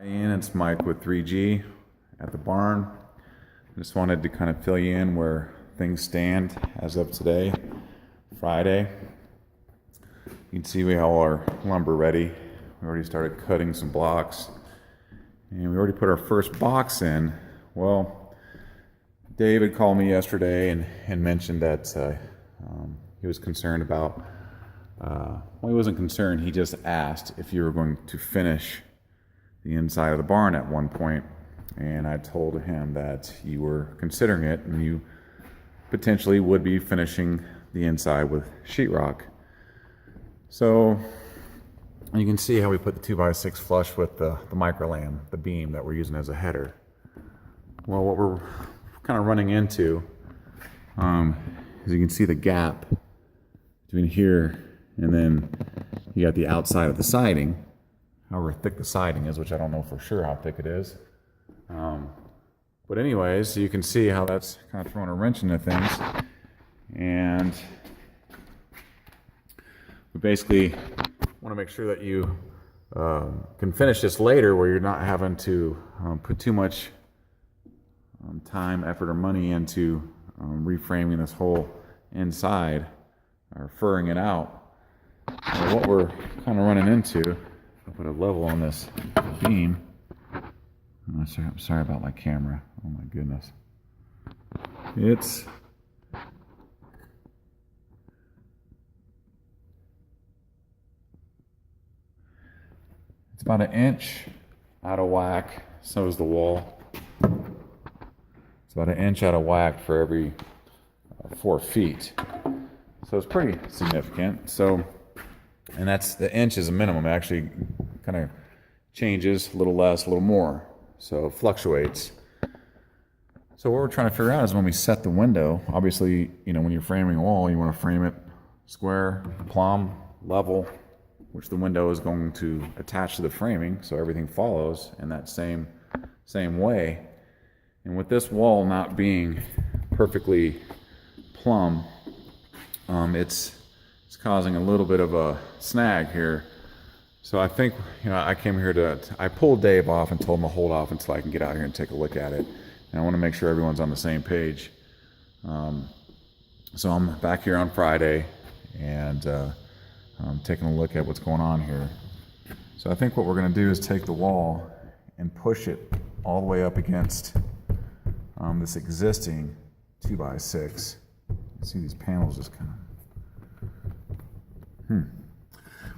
Ian, it's Mike with 3G at the barn. I just wanted to kind of fill you in where things stand as of today, Friday. You can see we have all our lumber ready. We already started cutting some blocks, and we already put our first box in. Well, David called me yesterday and mentioned that he was concerned about, well, he wasn't concerned, he just asked if you were going to finish the inside of the barn at one point, and I told him that you were considering it and you potentially would be finishing the inside with sheetrock. So you can see how we put the 2x6 flush with the microlam, the beam that we're using as a header. Well, what we're kind of running into is you can see the gap between here and then you got the outside of the siding, however thick the siding is, which I don't know for sure how thick it is. But anyways, you can see how that's kind of throwing a wrench into things. And we basically want to make sure that you can finish this later where you're not having to put too much time, effort, or money into reframing this whole inside or furring it out. And what we're kind of running into, I'll put a level on this beam. I'm sorry about my camera. Oh my goodness. It's about an inch out of whack. So is the wall. It's about an inch out of whack for every 4 feet. So it's pretty significant. So, and that's, the inch is a minimum. It actually kind of changes a little less, a little more. So it fluctuates. So what we're trying to figure out is when we set the window, obviously, you know, when you're framing a wall, you want to frame it square, plumb, level, which the window is going to attach to the framing, so everything follows in that same way. And with this wall not being perfectly plumb, it's causing a little bit of a snag here. So I think, you know, I came here I pulled Dave off and told him to hold off until I can get out here and take a look at it. And I want to make sure everyone's on the same page. So I'm back here on Friday and I'm taking a look at what's going on here. So I think what we're going to do is take the wall and push it all the way up against this existing 2x6. You can see these panels just kind of...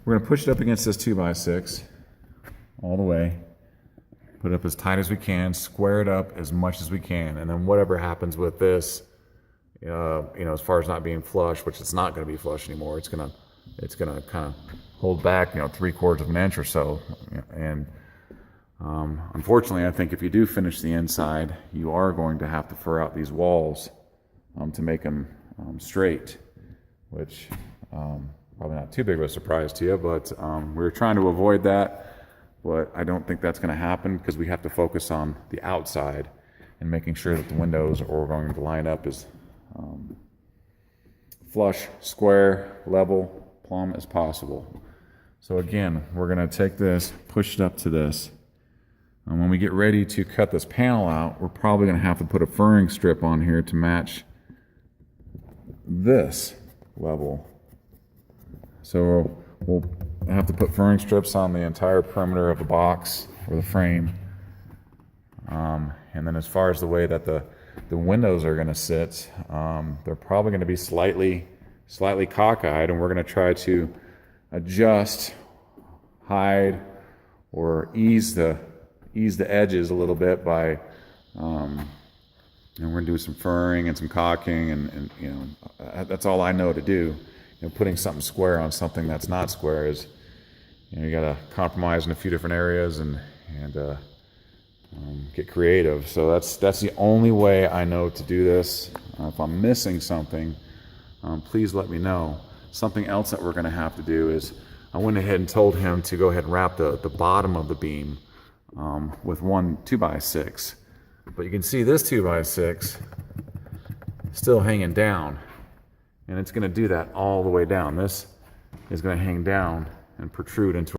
We're going to push it up against this 2x6 all the way, put it up as tight as we can, square it up as much as we can, and then whatever happens with this, you know, as far as not being flush, which it's not going to be flush anymore, it's going to kind of hold back, you know, 3/4 of an inch or so. And unfortunately, I think if you do finish the inside, you are going to have to fur out these walls to make them straight, which probably not too big of a surprise to you, but we're trying to avoid that. But I don't think that's going to happen because we have to focus on the outside and making sure that the windows are going to line up as flush, square, level, plumb as possible. So again, we're going to take this, push it up to this. And when we get ready to cut this panel out, we're probably going to have to put a furring strip on here to match this level. So we'll have to put furring strips on the entire perimeter of the box or the frame. And then as far as the way that the windows are going to sit, they're probably going to be slightly cockeyed, and we're going to try to adjust, hide, or ease the edges a little bit by, and we're going to do some furring and some cocking, and you know, that's all I know to do. You know, putting something square on something that's not square is, you know, you got to compromise in a few different areas and get creative. So that's the only way I know to do this. If I'm missing something, please let me know. Something else that we're going to have to do is, I went ahead and told him to go ahead and wrap the bottom of the beam with one 2x6. But you can see this 2x6 still hanging down, and it's going to do that all the way down. This is going to hang down and protrude into